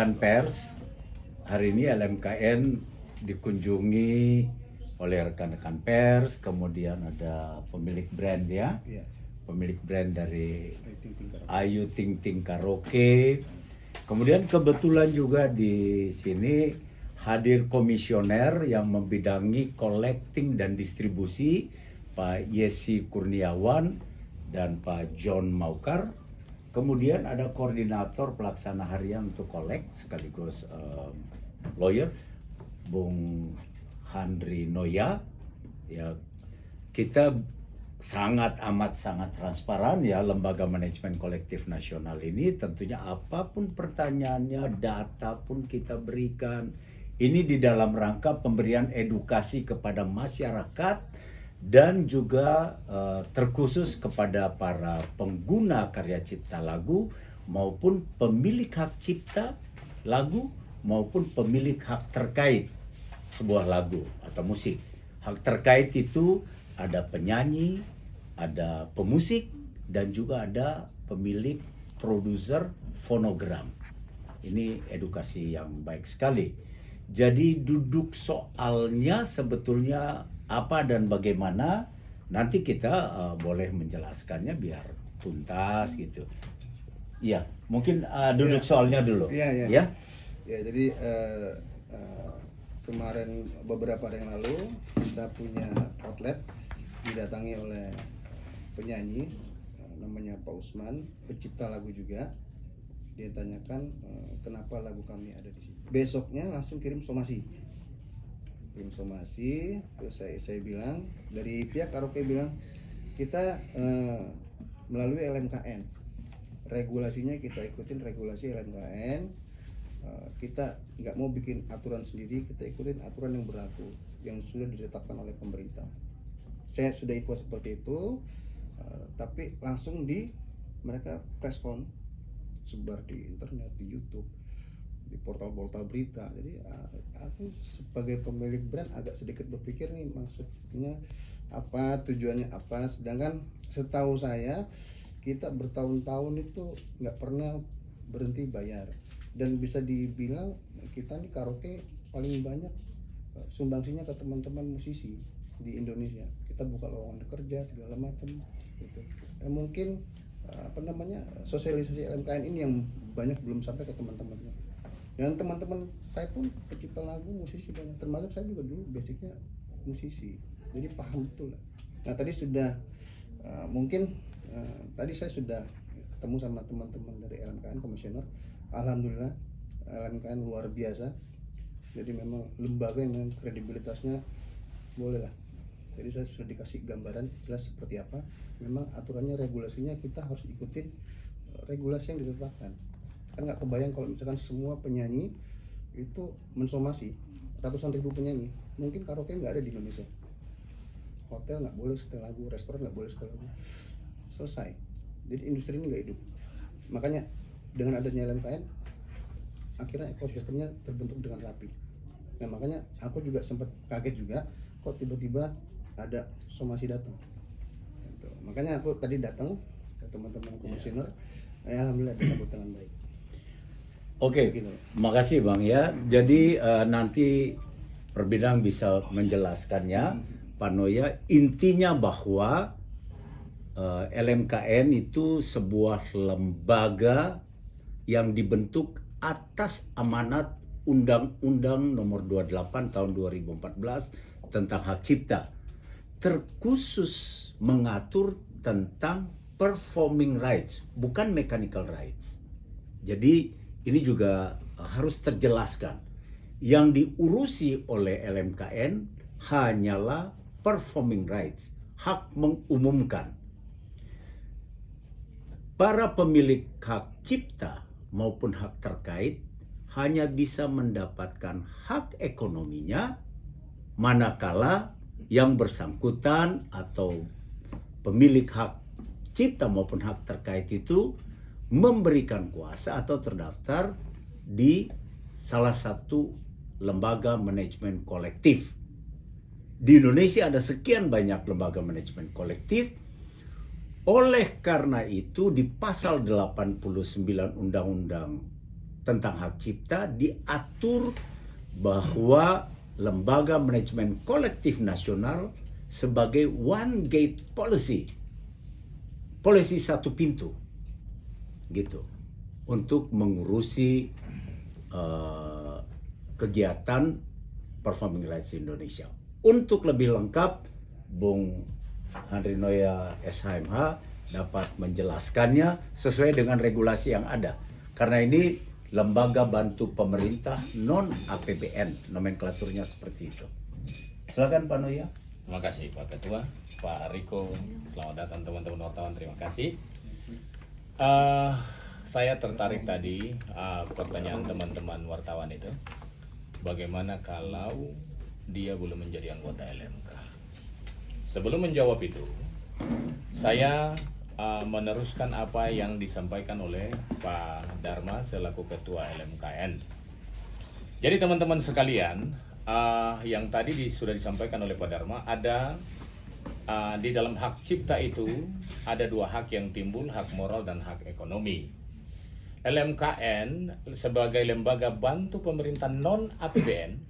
Dan pers, hari ini LMKN dikunjungi oleh rekan-rekan pers, kemudian ada pemilik brand ya, Iya. pemilik brand dari Ayu Ayu Ting Ting Karaoke. Ting Ting Karaoke. Kemudian kebetulan juga di sini hadir komisioner yang membidangi collecting dan distribusi, Pak Yesi Kurniawan dan Pak John Maukar. Kemudian ada koordinator pelaksana harian untuk collect sekaligus lawyer, Bung Handri Noya. Ya, kita sangat transparan ya, lembaga manajemen kolektif nasional ini tentunya apapun pertanyaannya, data pun kita berikan. Ini di dalam rangka pemberian edukasi kepada masyarakat dan juga terkhusus kepada para pengguna karya cipta lagu maupun pemilik hak cipta lagu maupun pemilik hak terkait sebuah lagu atau musik. Hak terkait itu ada penyanyi, ada pemusik, dan juga ada pemilik produser fonogram. Ini edukasi yang baik sekali. Jadi duduk soalnya sebetulnya apa dan bagaimana, nanti kita boleh menjelaskannya biar tuntas gitu. Iya, mungkin duduk soalnya dulu. Iya. Ya. Ya, jadi kemarin beberapa hari yang lalu kita punya outlet didatangi oleh penyanyi namanya Pak Usman, pencipta lagu juga. Dia tanyakan kenapa lagu kami ada di sini. Besoknya langsung kirim somasi. Terus saya bilang, dari pihak karaoke bilang kita melalui LMKN, regulasinya kita ikutin regulasi LMKN. Kita nggak mau bikin aturan sendiri, kita ikutin aturan yang berlaku yang sudah ditetapkan oleh pemerintah. Saya sudah info seperti itu, tapi langsung mereka respon, sebar di internet, di YouTube, di portal-portal berita. Jadi aku sebagai pemilik brand agak sedikit berpikir nih, maksudnya apa, tujuannya apa. Sedangkan setahu saya kita bertahun-tahun itu nggak pernah berhenti bayar, dan bisa dibilang kita nih karaoke paling banyak sumbangsinya ke teman-teman musisi di Indonesia. Kita buka lowongan kerja segala macam gitu. Mungkin sosialisasi LMKN ini yang banyak belum sampai ke teman-temannya. Dan teman-teman saya pun pencipta lagu, musisi banyak, termasuk saya juga dulu basicnya musisi, jadi paham betul lah. Nah tadi sudah tadi saya sudah ketemu sama teman-teman dari LMKN komisioner. Alhamdulillah LMKN luar biasa, jadi memang lembaga yang kredibilitasnya boleh lah. Jadi saya sudah dikasih gambaran jelas seperti apa. Memang aturannya, regulasinya kita harus ikutin regulasi yang ditetapkan. Kan nggak kebayang kalau misalkan semua penyanyi itu mensomasi, ratusan ribu penyanyi, mungkin karaoke nggak ada di Indonesia. Hotel nggak boleh setel lagu, restoran nggak boleh setel lagu, selesai. Jadi industri ini nggak hidup. Makanya dengan adanya LMKN, akhirnya ekosistemnya terbentuk dengan rapi. Nah makanya aku juga sempat kaget juga, kok tiba-tiba ada somasi datang. Gitu. Makanya aku tadi datang ke teman-teman komisioner, alhamdulillah disambut dengan baik. Oke, makasih Bang ya. Jadi nanti Perbidang bisa menjelaskannya, Pak Noya. Intinya bahwa LMKN itu sebuah lembaga yang dibentuk atas amanat Undang-Undang Nomor 28 Tahun 2014 tentang hak cipta. Terkhusus mengatur tentang performing rights, bukan mechanical rights. Jadi ini juga harus terjelaskan. Yang diurusi oleh LMKN hanyalah performing rights, hak mengumumkan. Para pemilik hak cipta maupun hak terkait hanya bisa mendapatkan hak ekonominya manakala yang bersangkutan atau pemilik hak cipta maupun hak terkait itu memberikan kuasa atau terdaftar di salah satu lembaga manajemen kolektif. Di Indonesia ada sekian banyak lembaga manajemen kolektif. Oleh karena itu di pasal 89 Undang-Undang tentang hak cipta diatur bahwa lembaga manajemen kolektif nasional sebagai one gate policy, polisi satu pintu, gitu, untuk mengurusi kegiatan performing rights Indonesia. Untuk lebih lengkap, Bung Henry Noya SHMH dapat menjelaskannya sesuai dengan regulasi yang ada. Karena ini lembaga bantu pemerintah non APBN, nomenklaturnya seperti itu. Silakan Pak Noya. Terima kasih Pak Ketua, Pak Riko, selamat datang teman-teman wartawan, terima kasih. Saya tertarik tadi pertanyaan teman-teman wartawan itu, bagaimana kalau dia belum menjadi anggota LMK? Sebelum menjawab itu, saya meneruskan apa yang disampaikan oleh Pak Dharma selaku Ketua LMKN. Jadi teman-teman sekalian, yang tadi sudah disampaikan oleh Pak Dharma, ada di dalam hak cipta itu ada dua hak yang timbul, hak moral dan hak ekonomi. LMKN sebagai lembaga bantu pemerintah non APBN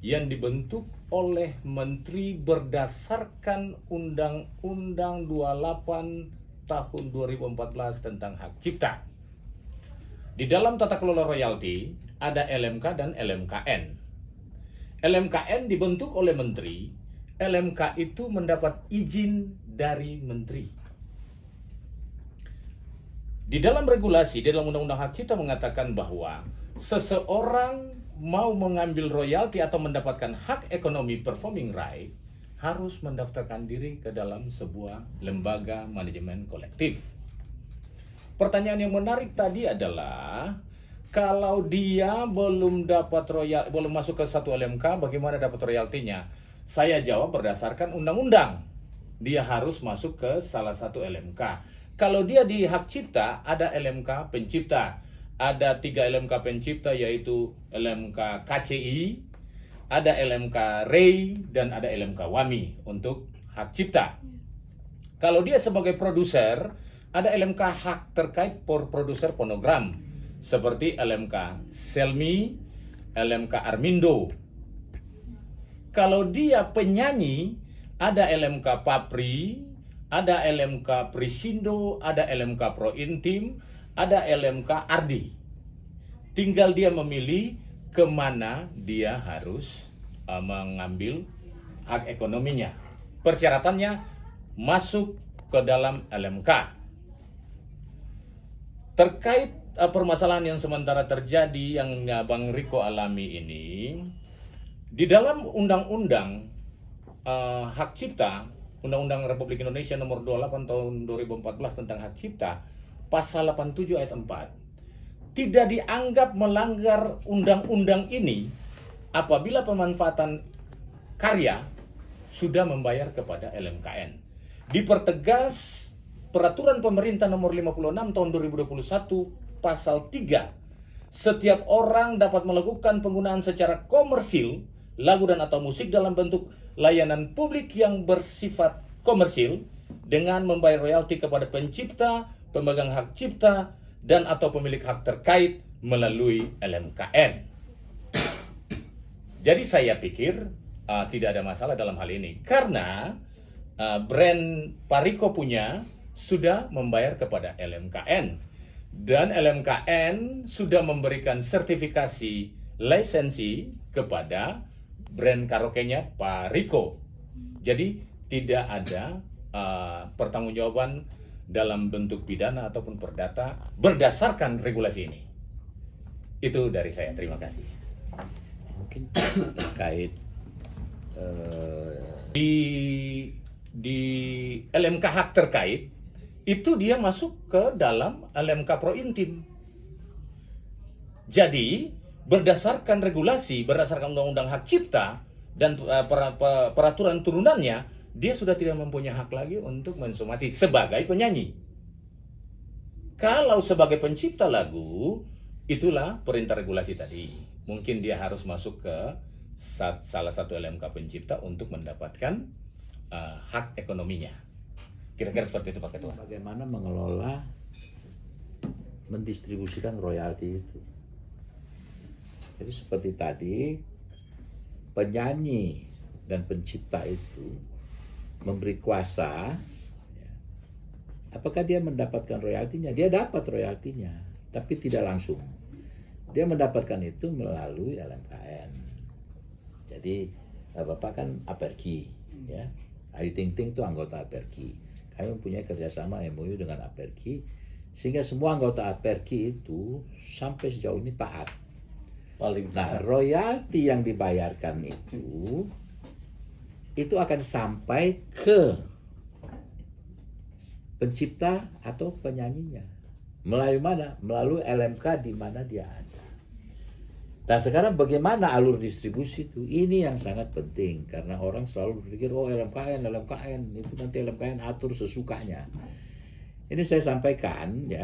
yang dibentuk oleh Menteri berdasarkan Undang-Undang 28 tahun 2014 tentang hak cipta. Di dalam tata kelola royalti ada LMK dan LMKN. LMKN dibentuk oleh Menteri, LMK itu mendapat izin dari Menteri. Di dalam regulasi, di dalam Undang-Undang Hak Cipta mengatakan bahwa seseorang mau mengambil royalti atau mendapatkan hak ekonomi performing right harus mendaftarkan diri ke dalam sebuah lembaga manajemen kolektif. Pertanyaan yang menarik tadi adalah kalau dia belum masuk ke satu LMK, bagaimana dapat royaltinya? Saya jawab berdasarkan undang-undang. Dia harus masuk ke salah satu LMK. Kalau dia di hak cipta, ada LMK pencipta. Ada 3 LMK pencipta, yaitu LMK KCI, ada LMK REI, dan ada LMK WAMI untuk hak cipta. Kalau dia sebagai produser, ada LMK hak terkait produser fonogram, seperti LMK Selmi, LMK Armindo. Kalau dia penyanyi, ada LMK Papri, ada LMK Prisindo, ada LMK Pro Intim, ada LMK Ardi. Tinggal dia memilih kemana dia harus mengambil hak ekonominya. Persyaratannya masuk ke dalam LMK. Terkait permasalahan yang sementara terjadi yang Bang Riko alami ini, di dalam Undang-Undang Hak Cipta, Undang-Undang Republik Indonesia Nomor 28 Tahun 2014 tentang Hak Cipta, Pasal 87 ayat 4, tidak dianggap melanggar undang-undang ini apabila pemanfaatan karya sudah membayar kepada LMKN. Dipertegas Peraturan Pemerintah Nomor 56 Tahun 2021 Pasal 3, setiap orang dapat melakukan penggunaan secara komersil lagu dan atau musik dalam bentuk layanan publik yang bersifat komersil dengan membayar royalti kepada pencipta, pemegang hak cipta, dan atau pemilik hak terkait melalui LMKN. Jadi saya pikir tidak ada masalah dalam hal ini karena brand Pariko punya sudah membayar kepada LMKN dan LMKN sudah memberikan sertifikasi lisensi kepada brand karaoke-nya Pariko. Jadi tidak ada pertanggungjawaban dalam bentuk pidana ataupun perdata berdasarkan regulasi ini. Itu dari saya. Terima kasih. Mungkin terkait di LMK hak terkait itu dia masuk ke dalam LMK Pro Intim. Jadi berdasarkan regulasi, berdasarkan Undang-Undang Hak Cipta dan peraturan turunannya, dia sudah tidak mempunyai hak lagi untuk mensomasi sebagai penyanyi. Kalau sebagai pencipta lagu, itulah perintah regulasi tadi. Mungkin dia harus masuk ke salah satu LMK pencipta untuk mendapatkan hak ekonominya. Kira-kira seperti itu Pak Ketua. bagaimana mengelola mendistribusikan royalti itu. Jadi seperti tadi, penyanyi dan pencipta itu memberi kuasa, ya. Apakah dia mendapatkan royaltinya? Dia dapat royaltinya, tapi tidak langsung. Dia mendapatkan itu melalui LMKN. Jadi Bapak kan Aperki, ya. Ayu Ting Ting itu anggota Aperki. Kami mempunyai kerjasama MOU dengan Aperki, sehingga semua anggota Aperki itu sampai sejauh ini taat. Paling Nah, royalti yang dibayarkan itu akan sampai ke pencipta atau penyanyinya. Melalui mana? Melalui LMK di mana dia ada. Nah, sekarang bagaimana alur distribusi itu? Ini yang sangat penting, karena orang selalu berpikir, oh LMKN, itu nanti LMKN atur sesukanya. Ini saya sampaikan, ya.